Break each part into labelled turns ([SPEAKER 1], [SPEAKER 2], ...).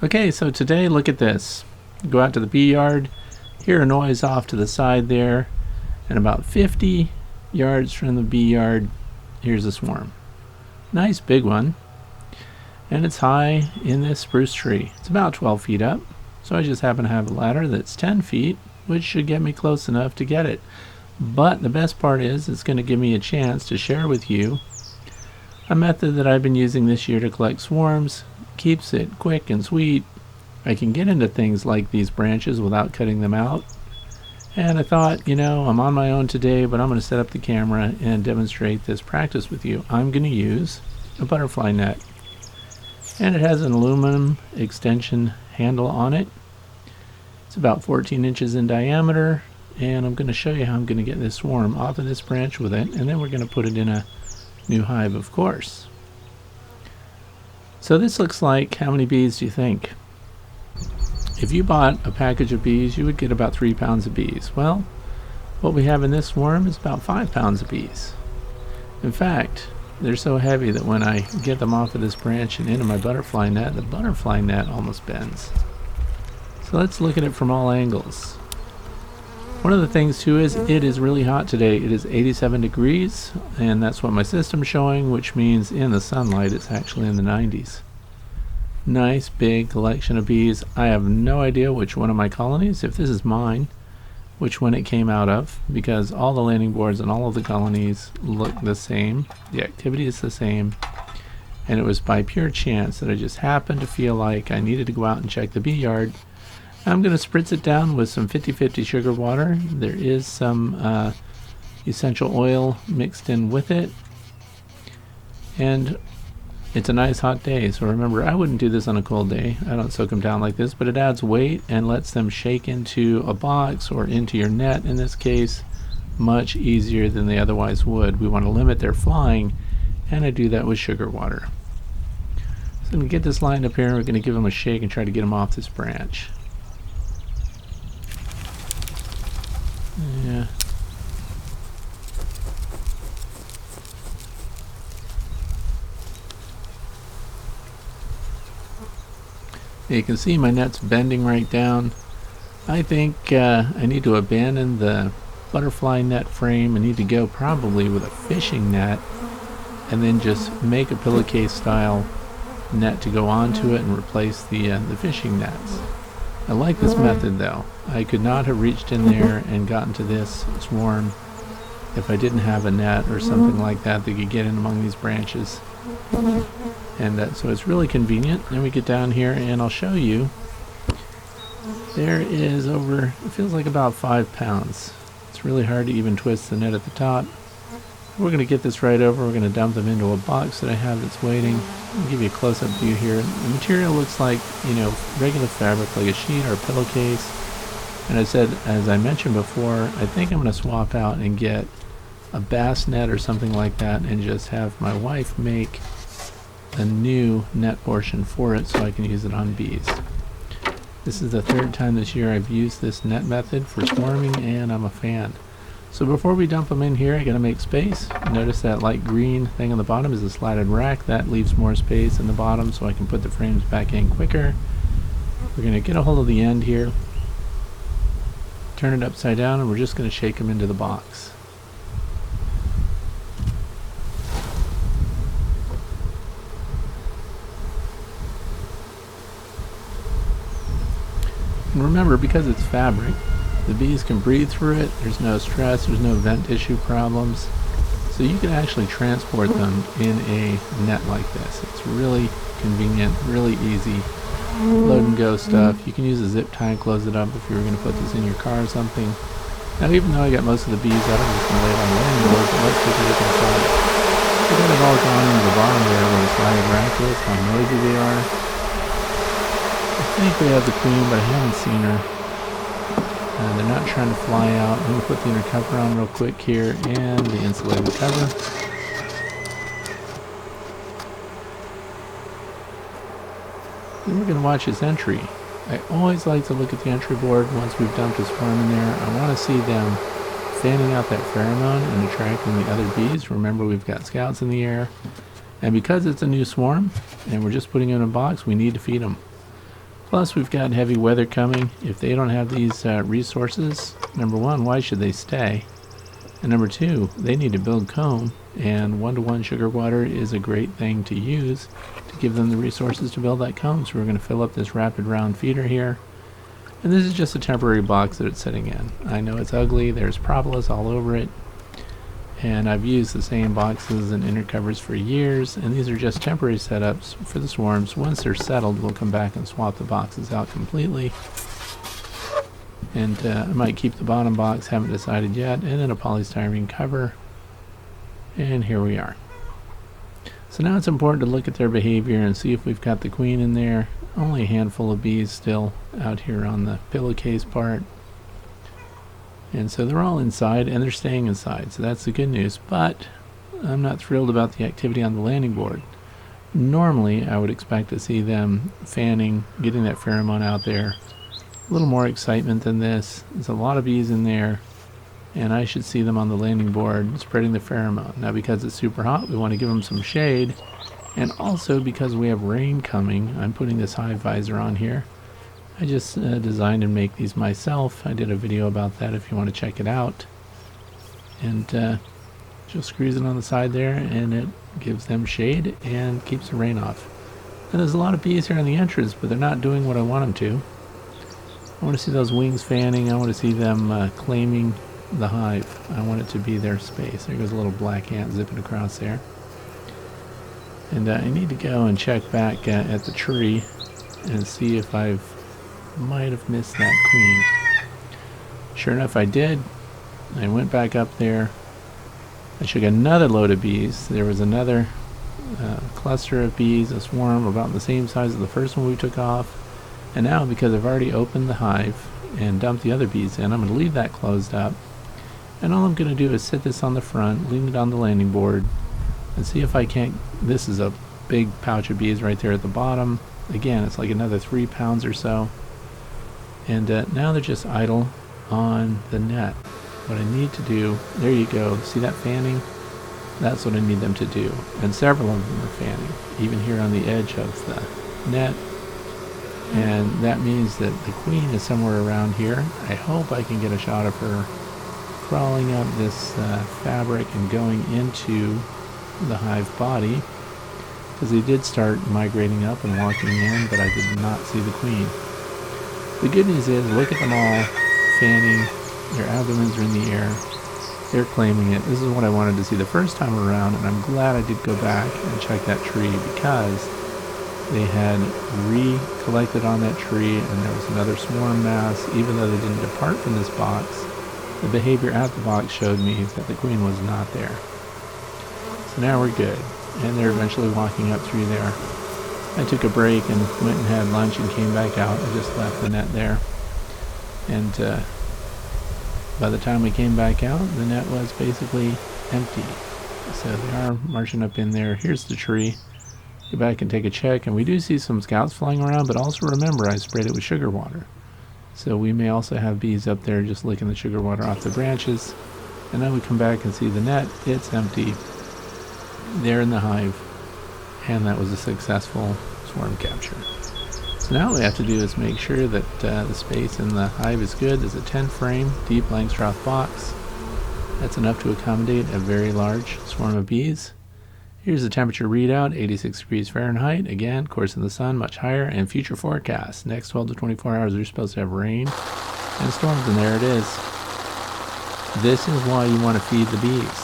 [SPEAKER 1] Okay, so today look at this. Go out to the bee yard, hear a noise off to the side there, and about 50 yards from the bee yard, here's a swarm. Nice big one. And it's high in this spruce tree. It's about 12 feet up, so I just happen to have a ladder that's 10 feet, which should get me close enough to get it. But the best part is it's going to give me a chance to share with you a method that I've been using this year to collect swarms. Keeps it quick and sweet. I can get into things like these branches without cutting them out. And I thought, I'm on my own today, but I'm going to set up the camera and demonstrate this practice with you. I'm going to use a butterfly net. And it has an aluminum extension handle on it. It's about 14 inches in diameter. And I'm going to show you how I'm going to get this swarm off of this branch with it. And then we're going to put it in a new hive, of course. So this looks like, how many bees do you think? If you bought a package of bees, you would get about 3 pounds of bees. Well, what we have in this swarm is about 5 pounds of bees. In fact, they're so heavy that when I get them off of this branch and into my butterfly net, the butterfly net almost bends. So let's look at it from all angles. One of the things too is it is really hot today. It is 87 degrees, and that's what my system's showing, which means in the sunlight it's actually in the 90s. Nice big collection of bees. I have no idea which one of my colonies, if this is mine, which one it came out of, because all the landing boards and all of the colonies look the same. The activity is the same, and it was by pure chance that I just happened to feel like I needed to go out and check the bee yard. I'm going to spritz it down with some 50-50 sugar water. There is some essential oil mixed in with it. And it's a nice hot day, so remember, I wouldn't do this on a cold day. I don't soak them down like this, but it adds weight and lets them shake into a box or into your net, in this case, much easier than they otherwise would. We want to limit their flying, and I do that with sugar water. So I'm going to get this lined up here, and we're going to give them a shake and try to get them off this branch. Yeah. You can see my net's bending right down. I think I need to abandon the butterfly net frame. I need to go probably with a fishing net and then just make a pillowcase style net to go onto it and replace the fishing nets. I like this method though. I could not have reached in there and gotten to this swarm if I didn't have a net or something like that that could get in among these branches. And so it's really convenient. Then we get down here and I'll show you. There is over, it feels like about 5 pounds. It's really hard to even twist the net at the top. We're going to get this right over. We're going to dump them into a box that I have that's waiting. I'll give you a close-up view here. The material looks like, regular fabric, like a sheet or a pillowcase. And as I mentioned before, I think I'm going to swap out and get a bass net or something like that and just have my wife make a new net portion for it so I can use it on bees. This is the 3rd time this year I've used this net method for swarming, and I'm a fan. So before we dump them in here, I gotta make space. Notice that light green thing on the bottom is a slatted rack. That leaves more space in the bottom so I can put the frames back in quicker. We're gonna get a hold of the end here, turn it upside down, and we're just gonna shake them into the box. And remember, because it's fabric, the bees can breathe through it. There's no stress, there's no vent issue problems. So you can actually transport them in a net like this. It's really convenient, really easy. Load and go stuff. You can use a zip tie and close it up if you were going to put this in your car or something. Now, even though I got most of the bees out, I'm just going to lay it on the landing board, but let's take a look inside. Look at it all gone into the bottom there where the sliding rack is, how noisy they are. I think we have the queen, but I haven't seen her. They're not trying to fly out. I'm going to put the inner cover on real quick here and the insulated cover. Then we're going to watch his entry. I always like to look at the entry board once we've dumped a swarm in there. I want to see them fanning out that pheromone and attracting the other bees. Remember, we've got scouts in the air. And because it's a new swarm and we're just putting it in a box, we need to feed them. Plus, we've got heavy weather coming. If they don't have these resources, number one, why should they stay? And number two, they need to build comb, and 1-to-1 sugar water is a great thing to use to give them the resources to build that comb. So we're going to fill up this rapid round feeder here. And this is just a temporary box that it's sitting in. I know it's ugly, there's propolis all over it, and I've used the same boxes and inner covers for years, and these are just temporary setups for the swarms. Once they're settled, we'll come back and swap the boxes out completely. And I might keep the bottom box, haven't decided yet, and then a polystyrene cover. And here we are. So now it's important to look at their behavior and see if we've got the queen in there. Only a handful of bees still out here on the pillowcase part. And so they're all inside, and they're staying inside, so that's the good news. But I'm not thrilled about the activity on the landing board. Normally, I would expect to see them fanning, getting that pheromone out there. A little more excitement than this. There's a lot of bees in there, and I should see them on the landing board spreading the pheromone. Now, because it's super hot, we want to give them some shade, and also because we have rain coming, I'm putting this hive visor on here. I just designed and make these myself. I did a video about that if you want to check it out. And just screws it on the side there, and it gives them shade and keeps the rain off. And there's a lot of bees here on the entrance, but they're not doing what I want them to. I want to see those wings fanning. I want to see them claiming the hive. I want it to be their space. There goes a little black ant zipping across there. And I need to go and check back at the tree and see if might have missed that queen. Sure enough, I did. I went back up there. I took another load of bees. There was another cluster of bees, a swarm about the same size as the first one we took off. And now, because I've already opened the hive and dumped the other bees in, I'm going to leave that closed up. And all I'm going to do is sit this on the front, lean it on the landing board, and see if I can't... This is a big pouch of bees right there at the bottom. Again, it's like another 3 pounds or so. And now they're just idle on the net. What I need to do... There you go. See that fanning? That's what I need them to do. And several of them are fanning, even here on the edge of the net. And that means that the queen is somewhere around here. I hope I can get a shot of her crawling up this fabric and going into the hive body, because they did start migrating up and walking in, but I did not see the queen. The good news is, look at them all fanning. Their abdomens are in the air. They're claiming it. This is what I wanted to see the first time around, and I'm glad I did go back and check that tree, because they had re-collected on that tree, and there was another swarm mass. Even though they didn't depart from this box, the behavior at the box showed me that the queen was not there. So now we're good, and they're eventually walking up through there. I took a break and went and had lunch and came back out. I just left the net there, and by the time we came back out, the net was basically empty. So they are marching up in there. Here's the tree. Go back and take a check, and we do see some scouts flying around, but also remember I sprayed it with sugar water. So we may also have bees up there just licking the sugar water off the branches. And then we come back and see the net. It's empty. They're in the hive, and that was a successful swarm capture. So now what we have to do is make sure that the space in the hive is good. There's a 10 frame deep Langstroth box. That's enough to accommodate a very large swarm of bees. Here's the temperature readout, 86 degrees Fahrenheit. Again, course in the sun, much higher. And future forecast. Next 12 to 24 hours, we're supposed to have rain and storms, and there it is. This is why you want to feed the bees.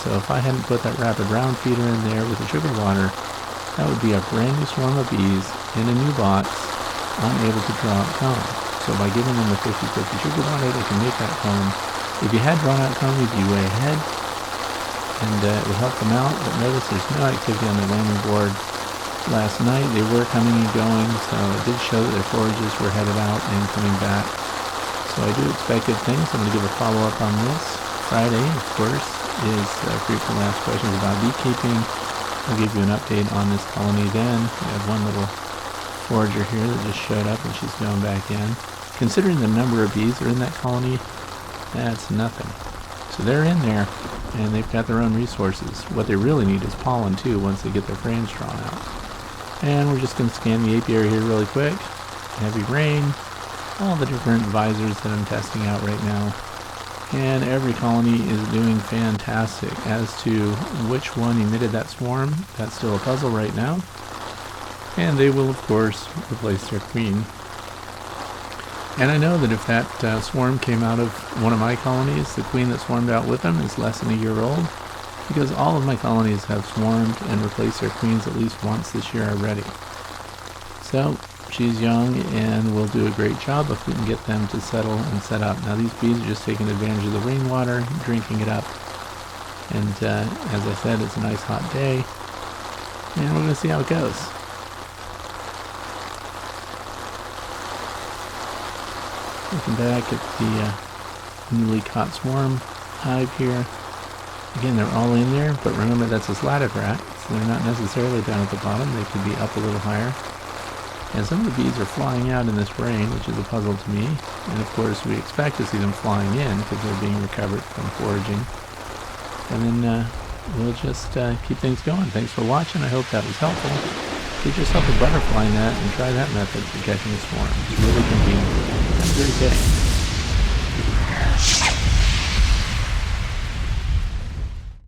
[SPEAKER 1] So if I hadn't put that rapid round feeder in there with the sugar water, that would be a brand new swarm of bees in a new box, unable to draw out comb. So by giving them the 50/50 sugar water, they can make that comb. If you had drawn out comb, you'd be way ahead, and it would help them out. But notice there's no activity on the landing board. Last night they were coming and going, so it did show that their forages were headed out and coming back. So I do expect good things. I'm going to give a follow-up on this. Friday, of course, is frequently asked questions about beekeeping. I'll give you an update on this colony then. We have one little forager here that just showed up, and she's going back in. Considering the number of bees that are in that colony, that's nothing. So they're in there, and they've got their own resources. What they really need is pollen too, once they get their frames drawn out. And we're just going to scan the apiary here really quick. heavy rain, all the different visors that I'm testing out right now. And every colony is doing fantastic. As to which one emitted that swarm, that's still a puzzle right now. And they will, of course, replace their queen. And I know that if that swarm came out of one of my colonies, the queen that swarmed out with them is less than a year old, because all of my colonies have swarmed and replaced their queens at least once this year already. So she's young and will do a great job if we can get them to settle and set up. Now these bees are just taking advantage of the rainwater, drinking it up. And as I said, it's a nice hot day. And we're going to see how it goes. Looking back at the newly caught swarm hive here. Again, they're all in there, but remember that's a slatted rat, so they're not necessarily down at the bottom. They could be up a little higher. And some of the bees are flying out in this rain, which is a puzzle to me. And of course, we expect to see them flying in because they're being recovered from foraging. And then we'll just keep things going. Thanks for watching. I hope that was helpful. Get yourself a butterfly net and try that method for catching a swarm. It's really convenient. Have a great day.